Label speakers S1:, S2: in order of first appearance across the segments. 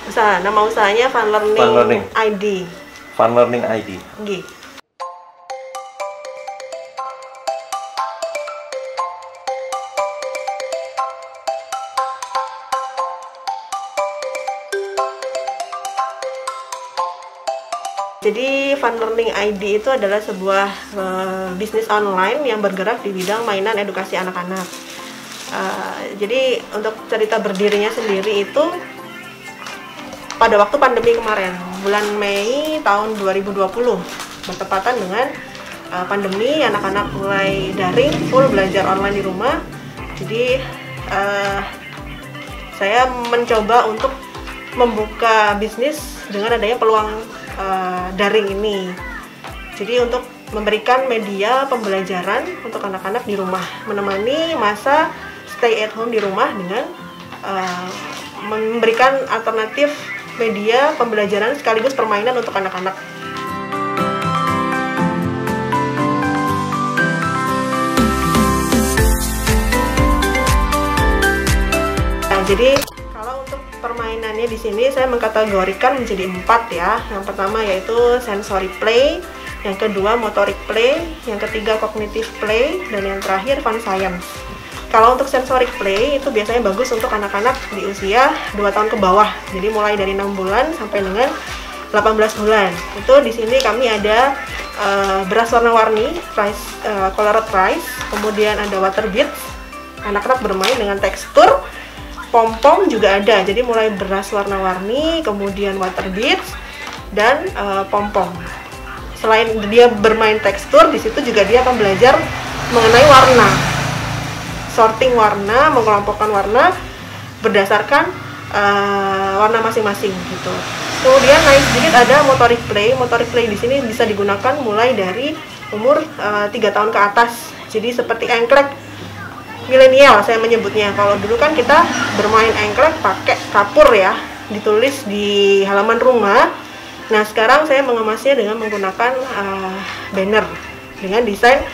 S1: Usaha, nama usahanya Fun Learning ID.
S2: Fun Learning ID.
S1: Nggih. Jadi Fun Learning ID itu adalah sebuah bisnis online yang bergerak di bidang mainan edukasi anak-anak. Jadi untuk cerita berdirinya sendiri itu pada waktu pandemi kemarin, bulan Mei tahun 2020, bertepatan dengan pandemi, anak-anak mulai daring, full belajar online di rumah. Jadi saya mencoba untuk membuka bisnis dengan adanya peluang daring ini. Jadi untuk memberikan media pembelajaran untuk anak-anak di rumah, menemani masa stay at home di rumah dengan memberikan alternatif media pembelajaran sekaligus permainan untuk anak-anak. Nah, jadi kalau untuk permainannya di sini saya mengkategorikan menjadi 4 ya. Yang pertama yaitu sensory play, yang kedua motoric play, yang ketiga cognitive play, dan yang terakhir fun science. Kalau untuk sensory play itu biasanya bagus untuk anak-anak di usia 2 tahun ke bawah. Jadi mulai dari 6 bulan sampai dengan 18 bulan. Itu di sini kami ada beras warna-warni, colored rice, kemudian ada water beads. Anak-anak bermain dengan tekstur. Pom-pom juga ada. Jadi mulai beras warna-warni, kemudian water beads dan pom-pom. Selain dia bermain tekstur, di situ juga dia akan belajar mengenai warna. Sorting warna, mengelompokkan warna berdasarkan warna masing-masing gitu. Kemudian naik sedikit ada motoric play. Motoric play di sini bisa digunakan mulai dari umur 3 tahun ke atas. Jadi seperti engklek milenial saya menyebutnya. Kalau dulu kan kita bermain engklek pakai kapur ya, ditulis di halaman rumah. Nah sekarang saya mengemasnya dengan menggunakan banner dengan desain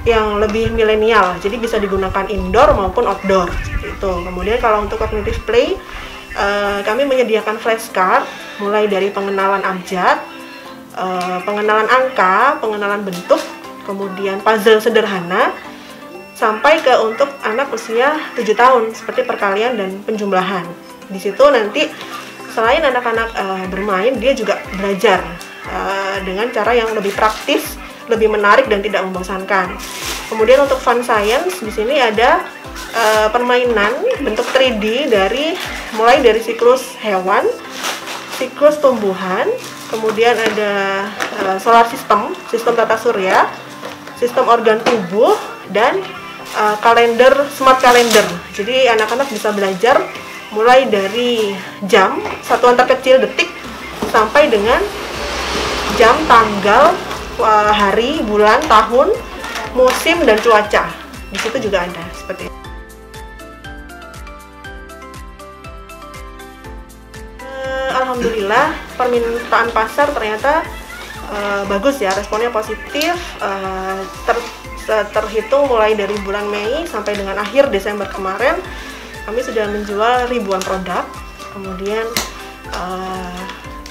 S1: yang lebih milenial, jadi bisa digunakan indoor maupun outdoor seperti itu. Kemudian kalau untuk cognitive play, kami menyediakan flashcard mulai dari pengenalan abjad, pengenalan angka, pengenalan bentuk, kemudian puzzle sederhana, sampai ke untuk anak usia 7 tahun seperti perkalian dan penjumlahan. Di situ nanti selain anak-anak bermain, dia juga belajar dengan cara yang lebih praktis, lebih menarik dan tidak membosankan. Kemudian untuk fun science di sini ada permainan bentuk 3D mulai dari siklus hewan, siklus tumbuhan, kemudian ada solar system, sistem tata surya, sistem organ tubuh, dan kalender, smart calendar. Jadi anak-anak bisa belajar mulai dari jam, satuan terkecil detik, sampai dengan jam, tanggal, hari, bulan, tahun, musim, dan cuaca. Di situ juga ada seperti itu. Alhamdulillah permintaan pasar ternyata bagus ya, responnya positif. Terhitung mulai dari bulan Mei sampai dengan akhir Desember kemarin, kami sudah menjual ribuan produk. Kemudian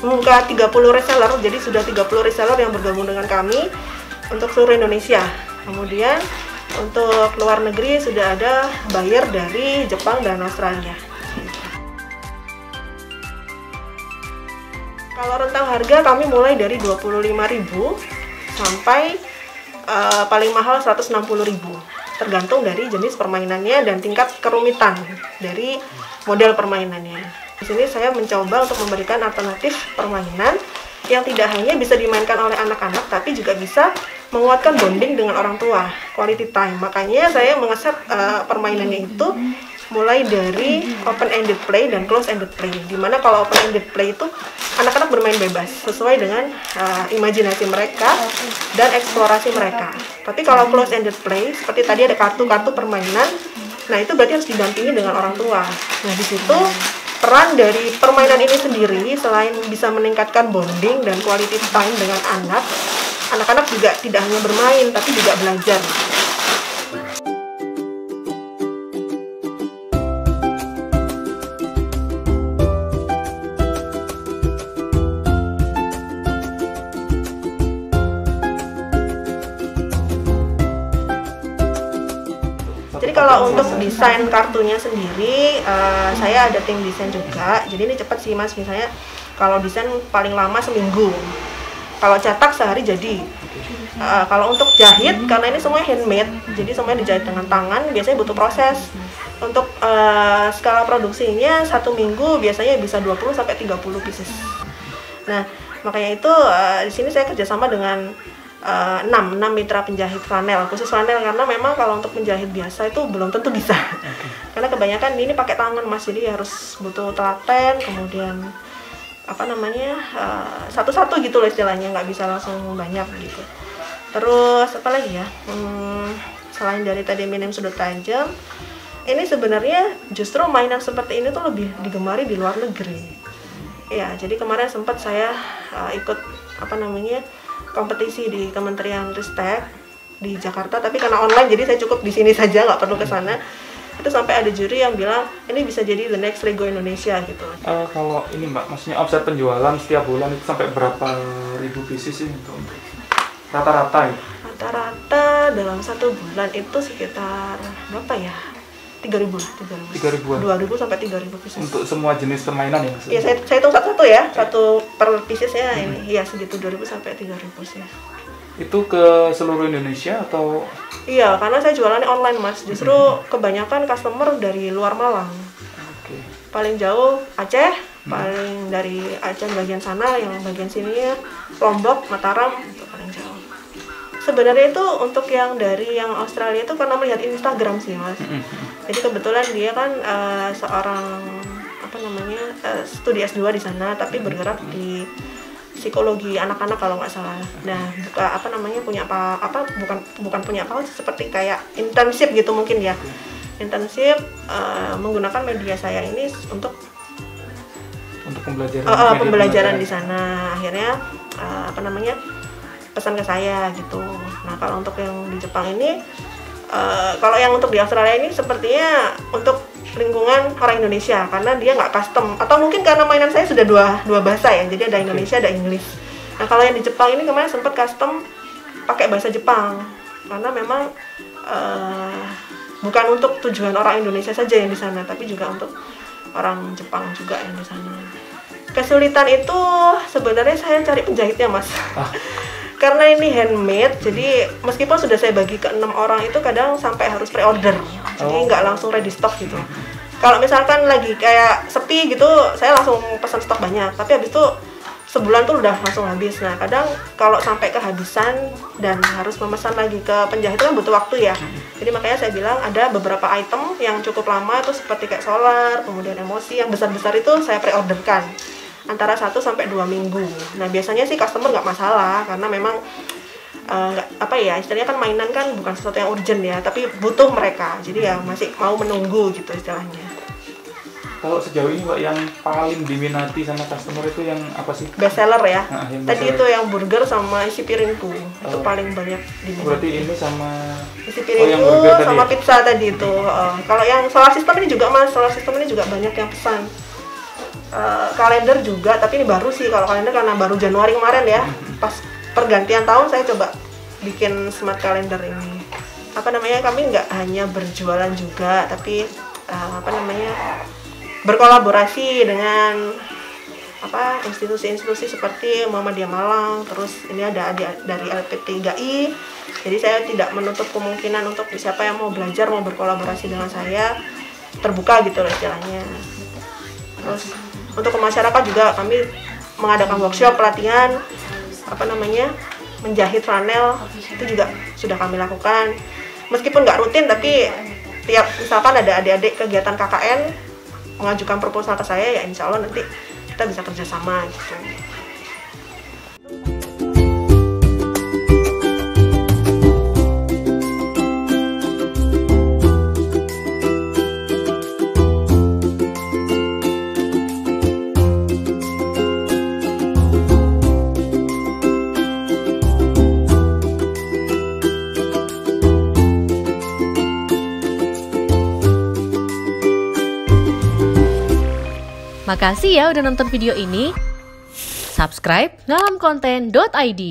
S1: membuka 30 reseller, jadi sudah 30 reseller yang bergabung dengan kami untuk seluruh Indonesia. Kemudian untuk luar negeri sudah ada buyer dari Jepang dan Australia. Kalau rentang harga kami mulai dari 25.000 sampai paling mahal 160.000, tergantung dari jenis permainannya dan tingkat kerumitan dari model permainannya. Di sini saya mencoba untuk memberikan alternatif permainan yang tidak hanya bisa dimainkan oleh anak-anak, tapi juga bisa menguatkan bonding dengan orang tua, quality time. Makanya saya mengeset permainannya itu mulai dari open-ended play dan close-ended play. Dimana kalau open-ended play itu anak-anak bermain bebas sesuai dengan imajinasi mereka dan eksplorasi mereka. Tapi kalau close-ended play, seperti tadi ada kartu-kartu permainan, nah itu berarti harus didampingi dengan orang tua. Nah di situ peran dari permainan ini sendiri selain bisa meningkatkan bonding dan quality time dengan anak-anak juga tidak hanya bermain tapi juga belajar. Kalau untuk desain kartunya sendiri, saya ada tim desain juga. Jadi ini cepat sih Mas, misalnya kalau desain paling lama seminggu. Kalau cetak sehari jadi. Kalau untuk jahit, karena ini semuanya handmade, jadi semuanya dijahit dengan tangan, biasanya butuh proses. Untuk skala produksinya 1 minggu biasanya bisa 20 sampai 30 pieces. Nah, makanya itu di sini saya kerjasama dengan 6 mitra penjahit flanel, khusus flanel, karena memang kalau untuk penjahit biasa itu belum tentu bisa. Karena kebanyakan ini pakai tangan Mas, jadi harus butuh telaten, kemudian satu-satu gitu loh istilahnya, nggak bisa langsung banyak gitu. Terus apa lagi ya, selain dari tadi minim sudut tajam, ini sebenarnya justru mainan seperti ini tuh lebih digemari di luar negeri. Ya, jadi kemarin sempat saya ikut kompetisi di Kementerian Ristek di Jakarta, tapi karena online jadi saya cukup di sini saja, nggak perlu ke sana. Itu sampai ada juri yang bilang ini bisa jadi the next Lego Indonesia gitu.
S2: Kalau ini Mbak, maksudnya omset penjualan setiap bulan itu sampai berapa ribu pieces sih untuk rata-rata?
S1: Rata-rata dalam 1 bulan itu sekitar berapa ya? 3.000 lah, 2.000 sampai 3.000 pieces.
S2: Untuk semua jenis permainan ya?
S1: Iya, saya hitung satu-satu ya, satu per piecesnya ini, ya segitu 2.000 sampai 3.000 sih.
S2: Itu ke seluruh Indonesia atau?
S1: Iya, karena saya jualannya online Mas, justru kebanyakan customer dari luar Malang. Paling jauh Aceh, paling dari Aceh bagian sana, yang bagian sininya Lombok, Mataram, itu paling jauh. Sebenarnya itu untuk yang dari yang Australia itu karena melihat Instagram sih Mas. Jadi kebetulan dia kan seorang studi S2 di sana, tapi bergerak di psikologi anak-anak kalau nggak salah. Nah, bukan punya apa seperti kayak internship gitu mungkin ya. Internship menggunakan media saya ini untuk pembelajaran di sana. Akhirnya pesan ke saya gitu. Nah, kalau untuk yang di Jepang ini, kalau yang untuk di Australia ini sepertinya untuk lingkungan orang Indonesia, karena dia nggak custom, atau mungkin karena mainan saya sudah dua bahasa ya, jadi ada Indonesia ada Inggris. Nah, kalau yang di Jepang ini kemarin sempat custom pakai bahasa Jepang, karena memang bukan untuk tujuan orang Indonesia saja yang di sana, tapi juga untuk orang Jepang juga yang di sana. Kesulitan itu sebenarnya saya cari penjahitnya Mas. Karena ini handmade, jadi meskipun sudah saya bagi ke 6 orang itu kadang sampai harus pre-order, jadi nggak langsung ready stock gitu. Kalau misalkan lagi kayak sepi gitu, saya langsung pesan stok banyak, tapi habis itu sebulan tuh udah langsung habis. Nah, kadang kalau sampai kehabisan dan harus memesan lagi ke penjahit itu kan butuh waktu ya. Jadi makanya saya bilang ada beberapa item yang cukup lama itu seperti kayak solar, kemudian emosi, yang besar-besar itu saya pre-orderkan antara 1 sampai 2 minggu. Nah, biasanya sih customer nggak masalah, karena memang istilahnya kan mainan kan bukan sesuatu yang urgent ya, tapi butuh mereka, jadi ya masih mau menunggu gitu istilahnya.
S2: Kalau sejauh ini Mbak, yang paling diminati sama customer itu yang apa sih?
S1: Best seller ya.
S2: Tadi
S1: itu yang burger sama isi piringku, itu paling banyak diminati.
S2: Berarti ini sama
S1: isi piringku sama pizza tadi itu. Kalau yang solar system ini juga Mas, solar system ini juga banyak yang pesan. Kalender juga, tapi ini baru sih. Kalau kalender karena baru Januari kemarin ya, pas pergantian tahun saya coba bikin smart kalender ini. Kami nggak hanya berjualan juga, tapi berkolaborasi dengan institusi-institusi seperti Muhammadiyah Malang. Terus ini ada dari LP3I, jadi saya tidak menutup kemungkinan untuk siapa yang mau belajar, mau berkolaborasi dengan saya, terbuka gitu loh istilahnya. Terus untuk ke masyarakat juga kami mengadakan workshop pelatihan menjahit flanel, itu juga sudah kami lakukan. Meskipun nggak rutin, tapi tiap misalkan ada adik-adik kegiatan KKN mengajukan proposal ke saya, ya insya Allah nanti kita bisa kerjasama gitu.
S3: Makasih ya udah nonton video ini. Subscribe ngalamkonten.id.